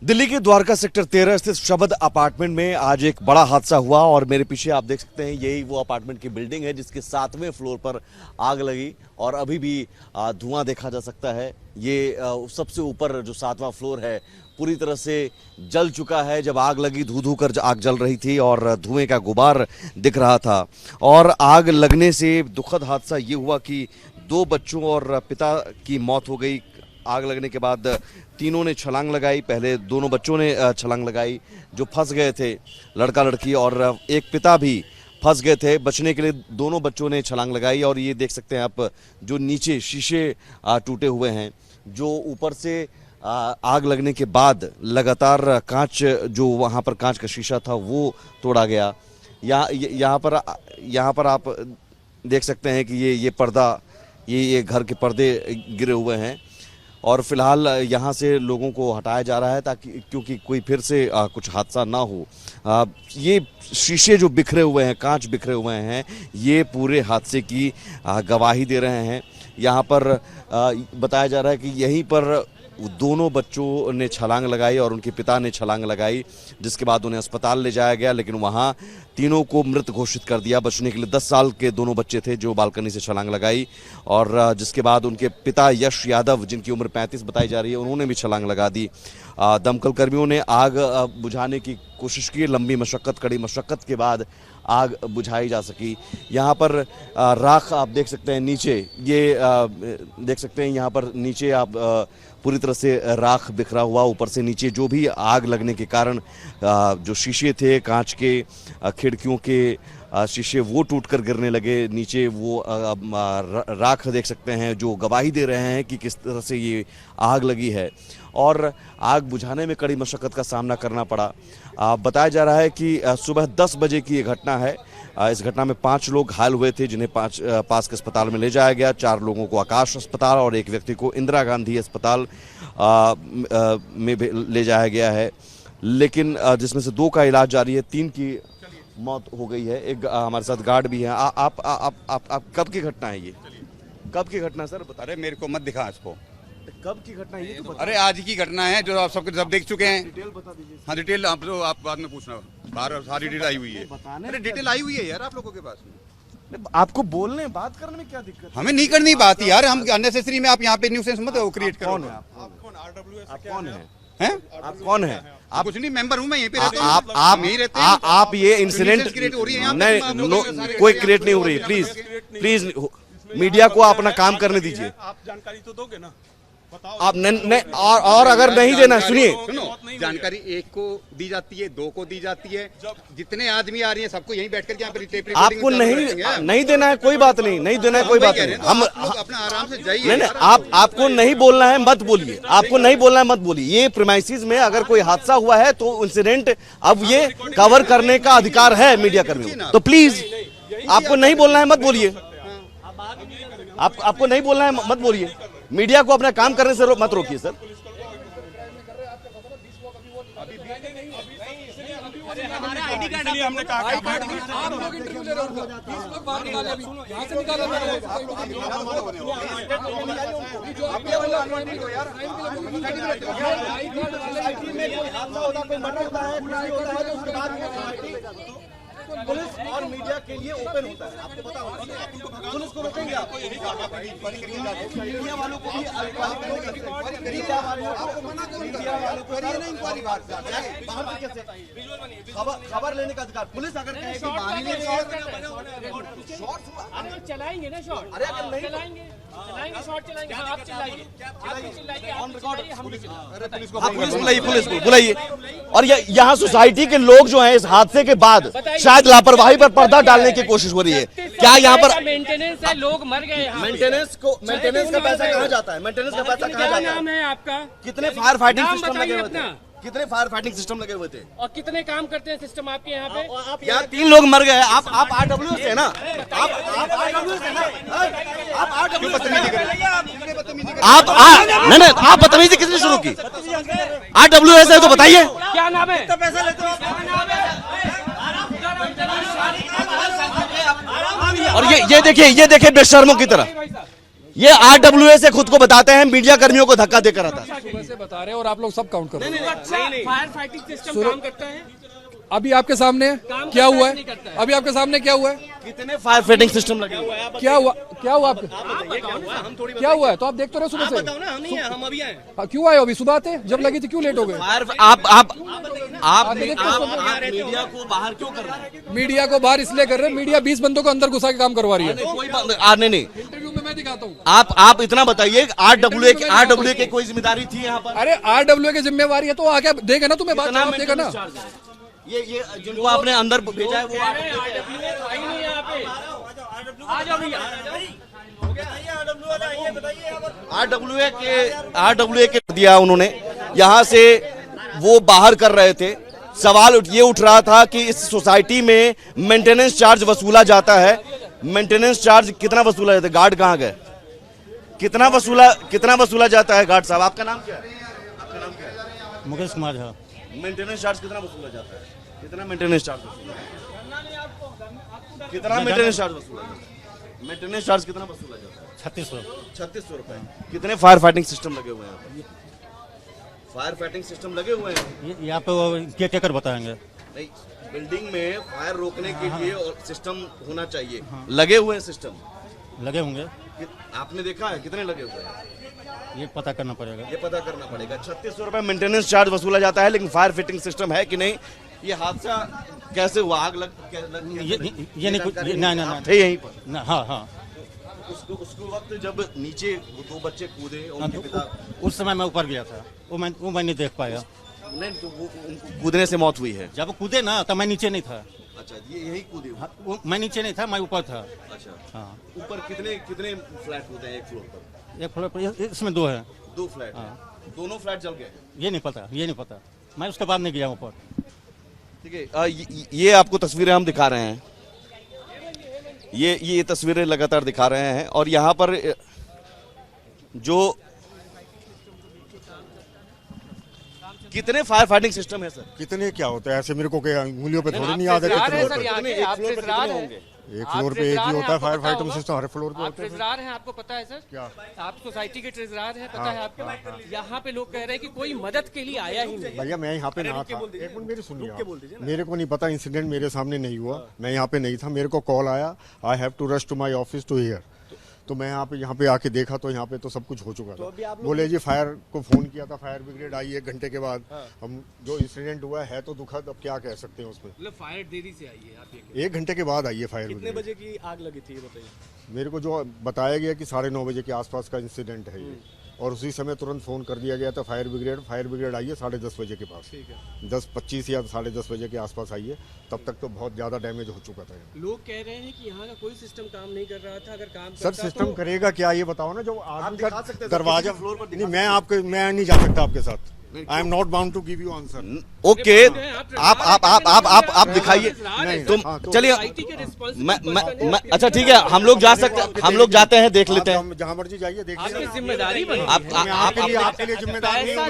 दिल्ली के द्वारका सेक्टर 13 स्थित शबद अपार्टमेंट में आज एक बड़ा हादसा हुआ और मेरे पीछे आप देख सकते हैं यही वो अपार्टमेंट की बिल्डिंग है जिसके 7वें फ्लोर पर आग लगी और अभी भी धुआं देखा जा सकता है। ये सबसे ऊपर जो 7वां फ्लोर है पूरी तरह से जल चुका है। जब आग लगी धू धू कर आग जल रही थी और धुएं का गुबार दिख रहा था और आग लगने से दुखद हादसा ये हुआ कि 2 बच्चों और पिता की मौत हो गई। आग लगने के बाद तीनों ने छलांग लगाई। पहले दोनों बच्चों ने छलांग लगाई जो फंस गए थे, लड़का लड़की, और एक पिता भी फंस गए थे। बचने के लिए दोनों बच्चों ने छलांग लगाई और ये देख सकते हैं आप जो नीचे शीशे टूटे हुए हैं, जो ऊपर से आग लगने के बाद लगातार कांच, जो वहाँ पर कांच का शीशा था वो तोड़ा गया। यहाँ पर आप देख सकते हैं कि ये पर्दा, ये घर के पर्दे गिरे हुए हैं और फिलहाल यहाँ से लोगों को हटाया जा रहा है ताकि क्योंकि कोई फिर से कुछ हादसा ना हो। ये शीशे जो बिखरे हुए हैं, कांच बिखरे हुए हैं, ये पूरे हादसे की गवाही दे रहे हैं। यहाँ पर बताया जा रहा है कि यहीं पर दोनों बच्चों ने छलांग लगाई और उनके पिता ने छलांग लगाई, जिसके बाद उन्हें अस्पताल ले जाया गया, लेकिन वहाँ तीनों को मृत घोषित कर दिया। बचने के लिए 10 साल के दोनों बच्चे थे जो बालकनी से छलांग लगाई और जिसके बाद उनके पिता यश यादव, जिनकी उम्र 35 बताई जा रही है, उन्होंने भी छलांग लगा दी। दमकल कर्मियों ने आग बुझाने की कोशिश की। लंबी मशक्कत, कड़ी मशक्कत के बाद आग बुझाई जा सकी। यहाँ पर राख आप देख सकते हैं नीचे, ये देख सकते हैं यहाँ पर नीचे आप पूरी तरह से राख बिखरा हुआ। ऊपर से नीचे जो भी आग लगने के कारण जो शीशे थे, कांच के, खिड़कियों के शीशे, वो टूटकर गिरने लगे नीचे। वो राख देख सकते हैं जो गवाही दे रहे हैं कि किस तरह से ये आग लगी है और आग बुझाने में कड़ी मशक्कत का सामना करना पड़ा। बताया जा रहा है कि सुबह 10 बजे की ये घटना है। इस घटना में 5 लोग घायल हुए थे जिन्हें पास के अस्पताल में ले जाया गया। 4 लोगों को आकाश अस्पताल और एक व्यक्ति को इंदिरा गांधी अस्पताल में ले जाया गया है, लेकिन जिसमें से 2 का इलाज जारी है, 3 की मौत हो गई है। एक हमारे साथ गार्ड भी है। आप कब की घटना है ये? कब की घटना सर? बता। अरे मेरे को मत दिखा इसको। कब की घटना है ये तो? अरे आज की घटना है जो आप सबके सब देख चुके हैं। डिटेल बता दीजिए। हाँ डिटेल आप बाद में पूछना, बाहर सारी डिटेल आई हुई है। अरे डिटेल आई हुई है यार आप लोगों के पास। आपको बोलने बात करने में क्या दिक्कत है? हमें नहीं करनी बात यार, हम अननेसेसरी में आप यहाँ पे न्यूसेंस मत क्रिएट करो। कौन है आप? कौन है? हैं? आप कौन है? आप कुछ नहीं, मेंबर हूँ मैं, यहीं पे रहता हूँ। आप यहीं रहते हैं। आप ये इंसिडेंट क्रिएट हो रही है नहीं, कोई क्रिएट नहीं हो रही। प्लीज मीडिया को अपना काम करने दीजिए। आप जानकारी तो दोगे ना? आप नहीं, और अगर नहीं देना, सुनिए, सुनो, जानकारी एक को दी जाती है, 2 को दी जाती है, जितने आदमी आ रही हैं सबको यहीं बैठ कर यहाँ पे आपको नहीं देना है, कोई बात नहीं, नहीं देना है, कोई बात नहीं। हम अपना आराम से जाइए। नहीं, आपको नहीं बोलना है मत बोलिए, आपको नहीं बोलना है मत बोलिए। ये प्रीमाइसेस में अगर कोई हादसा हुआ है तो इंसिडेंट अब ये कवर करने का अधिकार है मीडिया कर्मियों, तो प्लीज आपको नहीं बोलना है मत बोलिए। आपको नहीं बोलना है मत बोलिए। मीडिया को अपना काम करने से मत रोकिए सर। हमने कहा पुलिस और मीडिया के लिए ओपन होता है, आपको पता होगा। पुलिस को रोकेंगे आप? मीडिया वालों को भी खबर लेने का अधिकार। पुलिस अगर कहे कि चलाएंगे ना शॉट, अरे अगर नहीं चलाएंगे शॉट चलाएंगे, आप चिल्लाइए, पुलिस को बुलाइए। और यहाँ सोसाइटी के लोग जो हैं इस हादसे के बाद शायद लापरवाही पर पर्दा डालने की कोशिश हो रही है। क्या यहाँ पर मेंटेनेंस है? लोग मर गए। मेंटेनेंस का पैसा कहाँ जाता है? मेंटेनेंस का पैसा कहाँ जाता है? क्या नाम है आपका? कितने फायर फाइटिंग नाम सिस्टम लगे बताइए हुए थे? अपना। कितने फायर फाइटिंग सिस्टम लगे हुए थे? और कितने काम करते हैं सिस्टम आपके यहाँ पे? यार 3 लोग मर गए। आप RWS से है ना? आप RWS है ना? आप नहीं, आप बदतमीजी किसने शुरू की? RWS है तो बताइए क्या नाम है? और ये देखिए बेशर्मों की तरह ये RWA से खुद को बताते हैं, मीडिया कर्मियों को धक्का देकर आता है। सुबह से बता रहे हैं और आप लोग सब काउंट कर रहे हैं। अच्छा फायर फाइटिंग सिस्टम काम करता है? अभी आपके सामने क्या हुआ है? अभी आपके सामने क्या हुआ है? कितने फायर फाइटिंग सिस्टम लगे हुए हैं? क्या हुआ आपके? क्या हुआ है? तो आप देख तो रहे सुबह से। हम अभी आए। हाँ, क्यों आए हो अभी? सुबह आते जब लगी थी, क्यों लेट हो गए? आप मीडिया को बाहर क्यों कर रहे हैं? मीडिया को बाहर इसलिए कर रहे हैं, मीडिया 20 बंदों को अंदर घुसा के काम करवा रही है। कोई नहीं इंटरव्यू में मैं दिखाता हूँ। आप इतना बताइए, RWA की कोई जिम्मेदारी थी यहाँ पर? अरे RWA की जिम्मेवारी है तो आके देगा ना, तुम्हें बात जवाब देगा ना। ये जिनको आपने अंदर भेजा है वो आई नहीं यहाँ पे। आ जाओ भैया। RWA के दिया उन्होंने, यहाँ से वो बाहर कर रहे थे। सवाल ये उठ रहा था कि इस सोसाइटी में मेंटेनेंस चार्ज वसूला जाता है। मेंटेनेंस चार्ज कितना वसूला जाता है? गार्ड कहाँ गए? कितना वसूला जाता है गार्ड साहब? आपका नाम क्या है? मुकेश कुमार झा। मेंटेनेंस चार्ज कितना वसूला जाता है? कितना मेंटेनेंस चार्ज वसूला जाता है? कितना मेंटेनेंस चार्ज वसूला जाता है? मेंटेनेंस चार्ज कितना वसूला जाता है? 3600 रुपए। कितने फायर फाइटिंग सिस्टम लगे हुए हैं? फायर फाइटिंग सिस्टम लगे हुए हैं यहाँ पे क्या टेकर बताएंगे। नहीं, बिल्डिंग में फायर रोकने के लिए और सिस्टम होना चाहिए। लगे हुए हैं सिस्टम? लगे होंगे, आपने देखा है कितने लगे हुए हैं? ये पता करना पड़ेगा। ये पता करना पड़ेगा। 3600 रुपए मेंटेनेंस चार्ज वसूला जाता है, लेकिन फायर फिटिंग सिस्टम है कि नहीं? ये हादसा कैसे हुआ? आग लग ये नहीं कुछ नहीं थे यहीं पर ना। हाँ उसको वक्त जब नीचे वो दो बच्चे कूदे, उनके पिता, उस समय मैं ऊपर गया था, वो मैं नहीं देख पाया। नहीं तो वो कूदने से मौत हुई है। जब वो कूदे ना तब मैं नीचे नहीं था। अच्छा, ये यही कूदे? हाँ, मैं नीचे नहीं था, मैं ऊपर था। अच्छा, हाँ। ऊपर कितने फ्लैट होते हैं एक फ्लोर पर? एक फ्लोर पर इसमें 2 है। 2 फ्लैट? दोनों फ्लैट जल गए? ये नहीं पता, मैं उसके बाद नहीं गया ऊपर। ठीक है, ये आपको तस्वीरें हम दिखा रहे हैं, ये तस्वीरें लगातार दिखा रहे हैं। और यहाँ पर जो कितने फायर फाइटिंग सिस्टम है सर? कितने क्या होता है ऐसे? मेरे को क्या उंगलियों पे थोड़ी नहीं याद है कितने होते हैं। एक फ्लोर पे एक ही होता है फायर फाइटिंग सिस्टम, हर फ्लोर पे आप होता है। ट्रेजरार हैं, आपको पता है सर? क्या? आप सोसाइटी के ट्रेजरार हैं, पता है आपको? यहाँ पे लोग कह रहे हैं कि कोई मदद के लिए आया ही नहीं। भैया मैं यहाँ पे ना था, एक मिनट मेरी सुनिए आप। मेरे को नहीं पता, इंसिडेंट मेरे सामने नहीं हुआ, मैं यहाँ पे नहीं था। मेरे को कॉल आया, I have to rush to my office to here. तो मैं यहाँ पे आके देखा तो यहाँ पे तो सब कुछ हो चुका था। बोले जी फायर को फोन किया था, फायर ब्रिगेड आई 1 घंटे के बाद। हम जो इंसिडेंट हुआ है तो दुखद, अब क्या कह सकते हैं उसमें। मतलब फायर देरी से आई है आप? ये 1 घंटे के बाद आई है फायर ब्रिगेड। कितने बजे की आग लगी थी बताइए? मेरे को जो बताया गया कि 9:30 बजे के आसपास का इंसिडेंट है ये, और उसी समय तुरंत फोन कर दिया गया था फायर ब्रिगेड आई है 10:30 बजे के पास। 10:25 या 10:30 बजे के आसपास आई है। तब तक तो बहुत ज्यादा डैमेज हो चुका था। लोग कह रहे हैं कि यहाँ का कोई सिस्टम काम नहीं कर रहा था। अगर काम सर करता सिस्टम तो... करेगा क्या ये बताओ ना। जो आदमी दिखा का सकते हैं, दरवाजा किसी फ्लोर पर नहीं, मैं नहीं जा सकता आपके साथ। I am not bound to give you answer. Okay, आप दिखाइए। तुम चलिए, मैं अच्छा ठीक है, हम लोग जाते हैं, देख लेते हैं। जहाँ मर्जी जाइए, देखिए। आपकी जिम्मेदारी बनी आपके लिए जिम्मेदार नहीं हूँ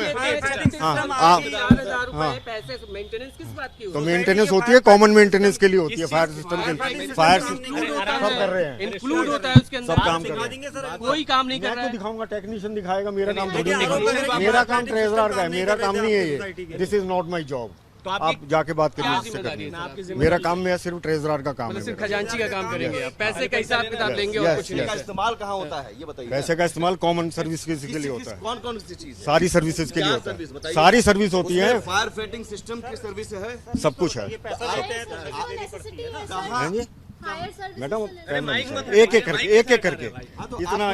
मैं। पैसे मेंटेनेंस किस बात की? तो मेंटेनेंस होती है, कॉमन मेंटेनेंस के लिए होती है। फायर सिस्टम के फायर सब कर रहे हैं, इंक्लूड होता है उसके अंदर। सब काम कर रहे हैं। कोई काम नहीं कर मैं रहा तो है। दिखाऊंगा, टेक्नीशियन दिखाएगा। मेरा काम थोड़ी नहीं, मेरा काम ट्रेजरर का है, मेरा काम नहीं है ये। This is not my job. आप जाके बात करिए इससे करिए। मेरा काम में सिर्फ ट्रेजरर का काम है। सिर्फ खजांची का काम करेंगे आप, पैसे का हिसाब किताब लेंगे और कुछ नहीं। इस्तेमाल कहाँ होता है ये बताइए? पैसे का इस्तेमाल कॉमन सर्विस के लिए होता है। कौन कौन सी चीज? सारी सर्विसेज के लिए होता सर्विस है। बताइए। सारी सर्विस होती है, फायर फाइटिंग सिस्टम की सर्विस है, सब कुछ है। कहाँ? मैडम एक एक करके इतना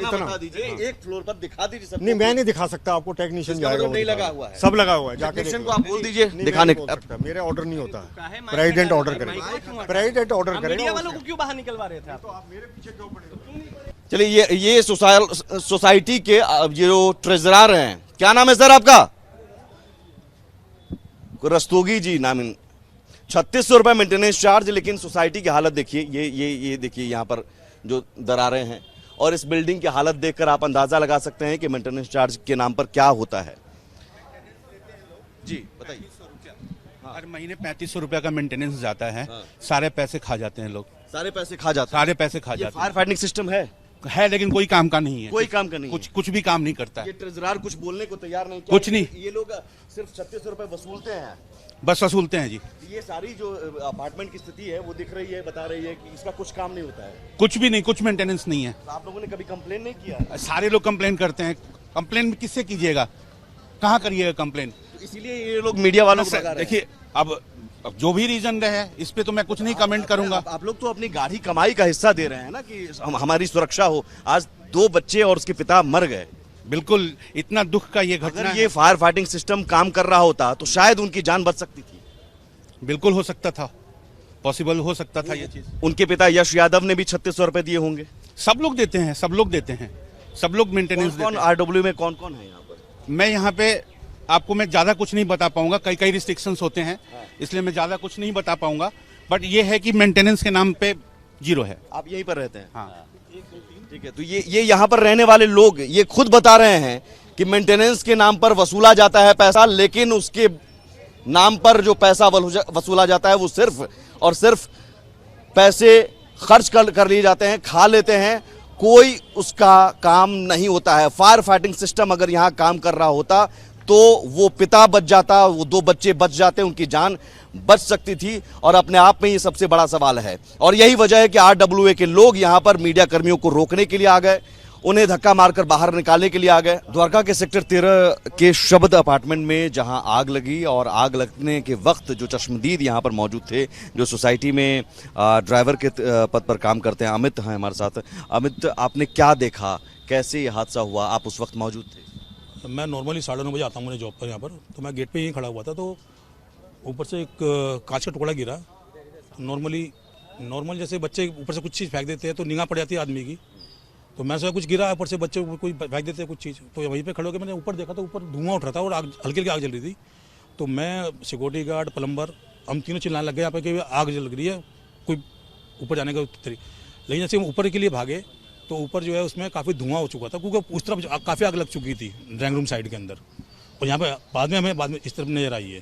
बता दीजिए, एक फ्लोर पर दिखा दीजिए सब। नहीं, मैं नहीं दिखा सकता आपको, टेक्नीशियन जाएगा। नहीं लगा हुआ है, सब लगा हुआ है। जाके टेक्नीशियन को आप बोल दीजिए दिखाने का। मेरे ऑर्डर नहीं होता है, प्रेसिडेंट ऑर्डर करेगा। प्रेसिडेंट ऑर्डर करेगा। वालों को क्यों बाहर निकलवा रहे थे आप? तो आप मेरे पीछे क्यों पड़े? चलिए, ये सोसाइटी के जो ट्रेजरर हैं, क्या नाम है सर आपका? रस्तोगी जी नाम। 3600 रुपए मेंटेनेंस चार्ज, लेकिन सोसाइटी की हालत देखिए। ये देखिए, यहाँ पर जो दरारें हैं, और इस बिल्डिंग की हालत देखकर आप अंदाजा लगा सकते हैं कि मेंटेनेंस चार्ज के नाम पर क्या होता है। जी बताइए। हर महीने 3500 रुपया का मेंटेनेंस जाता है। सारे पैसे खा जाते हैं लोग, सारे पैसे खा जाते हैं। सारे पैसे खा जाते हैं। फायर फाइटिंग सिस्टम है? है लेकिन कोई काम का नहीं है। कोई काम का नहीं कुछ भी काम नहीं करता ये है। ट्रेजरार कुछ बोलने को तैयार नहीं, कुछ नहीं। ये लोग सिर्फ 3600 रुपए वसूलते हैं। बस वसूलते हैं जी। ये सारी जो अपार्टमेंट की स्थिति है वो दिख रही है, बता रही है कि इसका कुछ काम नहीं होता है। कुछ भी नहीं, कुछ मेंटेनेंस नहीं है। तो आप लोगों ने कभी कंप्लेन नहीं किया? सारे लोग कंप्लेन करते हैं। कंप्लेन किससे कीजिएगा, कहाँ करिएगा कंप्लेन? तो इसीलिए ये लोग मीडिया वालों को भगा रहे हैं। देखिए अब जो भी रीजन रहे इस पे तो मैं कुछ नहीं कमेंट करूंगा। आप लोग तो अपनी गाढ़ी कमाई का हिस्सा दे रहे हैं ना कि हमारी सुरक्षा हो। आज 2 बच्चे और उसके पिता मर गए। बिल्कुल, इतना दुख का ये घटना अगर ये फायर फाइटिंग सिस्टम काम कर रहा होता तो शायद उनकी जान बच सकती थी। बिल्कुल हो सकता था, पॉसिबल हो सकता था ये चीज। उनके पिता यश यादव ने भी 3600 रुपए दिए होंगे। सब लोग देते हैं, सब लोग देते हैं, सब लोग मेंटेनेंस कौन देते हैं। आरडब्ल्यू में कौन कौन है यहाँ पर? मैं यहाँ पे आपको मैं ज्यादा कुछ नहीं बता पाऊंगा, कई कई रिस्ट्रिक्शंस होते हैं, इसलिए मैं ज्यादा कुछ नहीं बता पाऊंगा। बट ये है कि मेंटेनेंस के नाम पे 0 है। आप यहीं पर रहते हैं? हाँ। ठीक है। तो ये यहाँ पर रहने वाले लोग ये खुद बता रहे हैं कि मेंटेनेंस के नाम पर वसूला जाता है पैसा, लेकिन उसके नाम पर जो पैसा वसूला जाता है वो सिर्फ और सिर्फ पैसे खर्च कर लिए जाते हैं, खा लेते हैं, कोई उसका काम नहीं होता है। फायर फाइटिंग सिस्टम अगर यहाँ काम कर रहा होता तो वो पिता बच जाता, वो 2 बच्चे बच जाते, उनकी जान बच सकती थी। और अपने आप में ये सबसे बड़ा सवाल है और यही वजह है कि आरडब्ल्यूए के लोग यहाँ पर मीडिया कर्मियों को रोकने के लिए आ गए, उन्हें धक्का मारकर बाहर निकालने के लिए आ गए। द्वारका के सेक्टर 13 के शबद अपार्टमेंट में जहां आग लगी और आग लगने के वक्त जो चश्मदीद यहां पर मौजूद थे, जो सोसाइटी में ड्राइवर के पद पर काम करते हैं, अमित हैं हमारे साथ। अमित, आपने क्या देखा, कैसे ये हादसा हुआ? आप उस वक्त मौजूद थे? मैं नॉर्मली 9:30 बजे आता हूँ मेरे जॉब पर यहाँ पर, तो मैं गेट पे ही खड़ा हुआ था, तो ऊपर से एक कांच का टुकड़ा गिरा। नॉर्मल जैसे बच्चे ऊपर से कुछ चीज़ फेंक देते हैं तो निगाह पड़ जाती है आदमी की, तो मैं सोचा कुछ गिरा ऊपर से, बच्चे कोई फेंक देते हैं कुछ चीज़। तो वहीं पे खड़े होकर मैंने ऊपर देखा तो ऊपर धुआं उठ रहा था और आग हल्की हल्की आग जल रही थी। तो मैं, सिक्योरिटी गार्ड, प्लम्बर, हम तीनों चिल्लाने लग गए यहाँ पे कि आग जल रही है, कोई ऊपर जाने का तरीका। लेकिन जैसे हम ऊपर के लिए भागे तो ऊपर जो है उसमें काफ़ी धुआं हो चुका था, क्योंकि उस तरफ काफ़ी आग लग चुकी थी ड्राइंग रूम साइड के अंदर, और यहाँ पे बाद में इस तरफ नजर आई है।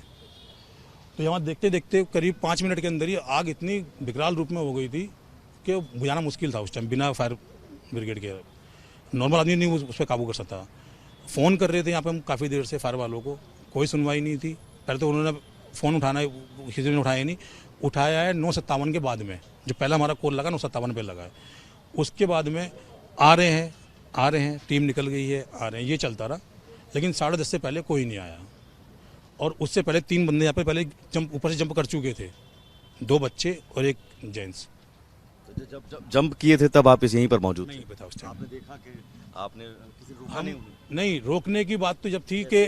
तो यहाँ देखते देखते करीब 5 मिनट के अंदर ही आग इतनी विकराल रूप में हो गई थी कि बुझाना मुश्किल था उस टाइम, बिना फायर ब्रिगेड के नॉर्मल आदमी नहीं उस पर काबू कर सकता। फ़ोन कर रहे थे यहाँ पे हम काफ़ी देर से फायर वालों को, कोई सुनवाई नहीं थी। पहले तो उन्होंने फ़ोन उठाना, किसी ने उठाया नहीं, उठाया है 9:57 के बाद में, जो पहला हमारा कॉल लगा 9:57 पे लगा है। उसके बाद में आ रहे हैं, टीम निकल गई है, आ रहे हैं, ये चलता रहा। लेकिन 10:30 से पहले कोई नहीं आया, और उससे पहले 3 बंदे यहाँ पे पहले ऊपर से जंप कर चुके थे, 2 बच्चे और 1 जेंट्स। तो जब जंप किए थे तब आप यहीं पर मौजूद थे? नहीं पता उस टाइम। आपने देखा कि आपने किसी रोका नहीं, रोकने की बात तो जब थी कि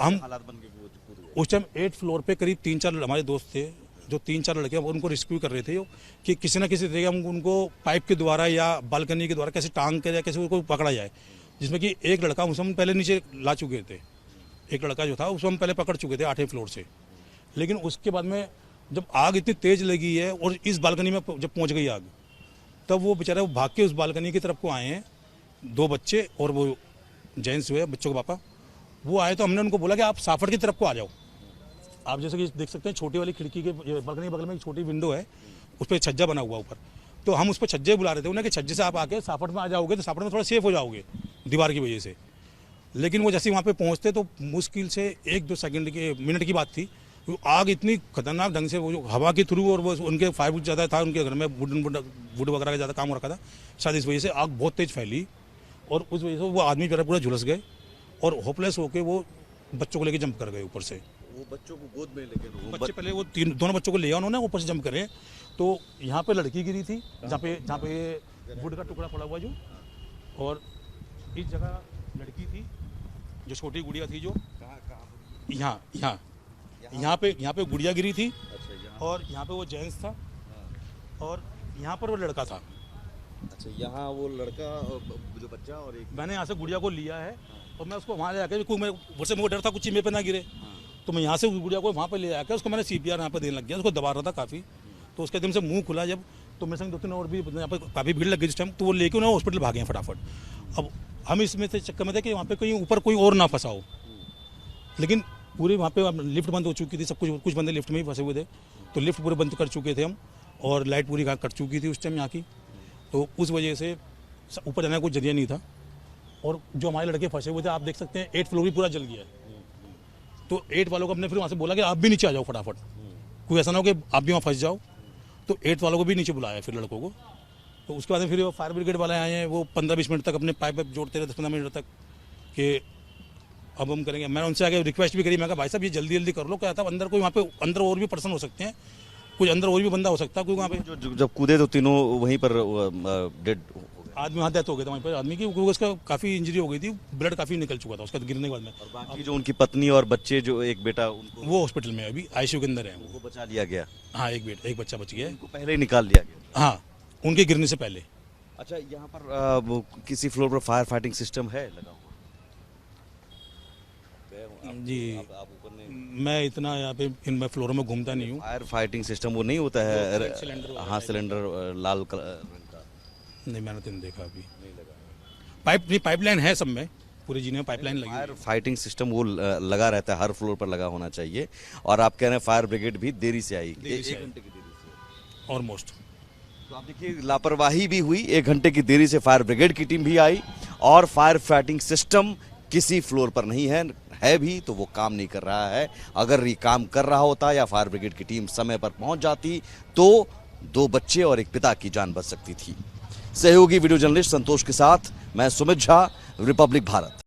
हम हालात बन गए वो कूद गए? उस टाइम 8th फ्लोर पे करीब 3-4 हमारे दोस्त थे, जो 3-4 लड़के उनको रेस्क्यू कर रहे थे, कि किसी ना किसी तरीके हम उनको पाइप के द्वारा या बालकनी के द्वारा कैसे टांग कर या कैसे उनको पकड़ा जाए, जिसमें कि एक लड़का उसे हम पहले नीचे ला चुके थे, एक लड़का जो था उसको हम पहले पकड़ चुके थे 8वें फ्लोर से। लेकिन उसके बाद में जब आग इतनी तेज़ लगी है और इस बालकनी में जब पहुँच गई आग, तब वो बेचारे वो भाग के उस बालकनी की तरफ को आए हैं, 2 बच्चे और वो जेंट्स हुए, बच्चों के पापा, वो आए। तो हमने उनको बोला कि आप साफड़ की तरफ को आ जाओ। आप जैसे कि देख सकते हैं छोटी वाली खिड़की के बालकनी बगल में एक छोटी विंडो है, उस पर छज्जा बना हुआ ऊपर, तो हम उस पर छज्जे बुला रहे थे उन्हें कि छज्जे से आप आके साफड़ में आ जाओगे तो साफड़ में थोड़ा सेफ हो जाओगे दीवार की वजह से। लेकिन वो जैसे वहाँ पे पहुँचते तो मुश्किल से 1-2 सेकंड की मिनट की बात थी, आग इतनी खतरनाक ढंग से, वो जो हवा के थ्रू, और वो उनके फायर ज़्यादा था, उनके घर में वुड वगैरह का ज़्यादा काम हो रखा था शायद, इस वजह से आग बहुत तेज़ फैली और उस वजह से वो आदमी पूरा झुलस गए और होपलेस होकर वो बच्चों को लेके जंप कर गए ऊपर से। वो बच्चों को गोद में लेके बच्चे पहले वो दोनों बच्चों को ले उन्होंने ऊपर से जंप करे, तो यहाँ पे लड़की गिरी थी जहाँ पे वुड का टुकड़ा पड़ा हुआ जो, और इस जगह लड़की थी जो छोटी गुड़िया थी, जो यहाँ पे गुड़िया गिरी थी, और यहाँ पे वो जेंट्स था, और यहाँ पर वो लड़का था। अच्छा, यहाँ वो लड़का जो बच्चा और एक, मैंने यहाँ से गुड़िया को लिया है और मैं उसको वहाँ ले जाकर, मुझसे मुझे डर था कुछ मेरे पे ना गिरे, तो मैं यहाँ से गुड़िया को वहाँ पे ले जाकर उसको मैंने CPR यहाँ पे देने लग गया, उसको दबा रहा था काफ़ी। तो उसके एकदम से मुंह खुला जब, तो मेरे संग 2-3 और भी यहाँ पर काफ़ी भीड़ लग गई जिस टाइम, तो वो लेके उन्हें हॉस्पिटल भागे हैं फटाफट। अब हम इसमें से चक्कर में थे कि वहाँ पे कहीं ऊपर कोई और ना फंसा हो, लेकिन पूरी वहाँ पे लिफ्ट बंद हो चुकी थी, सब कुछ बंदे लिफ्ट में ही फंसे हुए थे, तो लिफ्ट पूरे बंद कर चुके थे हम, और लाइट पूरी कट चुकी थी उस टाइम यहाँ की, तो उस वजह से ऊपर जाने का कोई जरिया नहीं था। और जो हमारे लड़के फंसे हुए थे, आप देख सकते हैं 8th फ्लोर भी पूरा जल गया है। तो 8 वालों को हमने फिर वहाँ से बोला कि आप भी नीचे आ जाओ फटाफट, कोई ऐसा ना हो कि आप भी वहाँ फंस जाओ। तो 8 वालों को भी नीचे बुलाया फिर लड़कों को। तो उसके बाद फिर वो फायर ब्रिगेड वाले आए हैं, वो 15-20 मिनट तक अपने पाइप जोड़ते रहे, 10-15 मिनट तक कि अब हम करेंगे। मैंने उनसे आगे रिक्वेस्ट भी करी, मैं कहा भाई साहब ये जल्दी जल्दी कर लो, क्या था अंदर कोई वहाँ पे अंदर और भी पर्सन हो सकते हैं, कुछ अंदर और भी बंदा हो सकता है कोई वहाँ पे। जब कूदे तो तीनों वहीं पर डेड आदमी वहाँ डेथ हो गया था वहीं पर आदमी की, क्योंकि उसका काफ़ी इंजरी हो गई थी, ब्लड काफ़ी निकल चुका था उसका गिरने के बाद में। और बाकी जो उनकी पत्नी और बच्चे, जो एक बेटा, उनको वो हॉस्पिटल में है अभी, आईसीयू के अंदर है वो। बचा लिया गया। हाँ, एक बच्चा बच गया है। उनको पहले ही निकाल लिया गया। हाँ, उनके गिरने से पहले। अच्छा, यहाँ पर वो किसी फ्लोर पर फायर फाइटिंग सिस्टम है लगा हुआ? जी आप ऊपर नहीं? मैं इतना यहाँ पे इन फ्लोरों में घूमता नहीं हूँ। फायर फाइटिंग सिस्टम वो नहीं होता है? सिलेंडर हाँ, सिलेंडर लाल कलर का। नहीं, मैंने तो नहीं देखा अभी। पाइपलाइन है सब में, पूरे जीने में पाइपलाइन लगी। फायर फाइटिंग सिस्टम वो लगा रहता है, हर फ्लोर पर लगा होना चाहिए। और आप कह रहे हैं फायर ब्रिगेड भी देरी से आई? एक घंटे की देरी से ऑलमोस्ट। तो आप देखिए, लापरवाही भी हुई, 1 घंटे की देरी से फायर ब्रिगेड की टीम भी आई, और फायर फाइटिंग सिस्टम किसी फ्लोर पर नहीं है भी तो वो काम नहीं कर रहा है। अगर ये काम कर रहा होता या फायर ब्रिगेड की टीम समय पर पहुंच जाती तो 2 बच्चे और एक पिता की जान बच सकती थी। सहयोगी वीडियो जर्नलिस्ट संतोष के साथ मैं सुमित झा, रिपब्लिक भारत।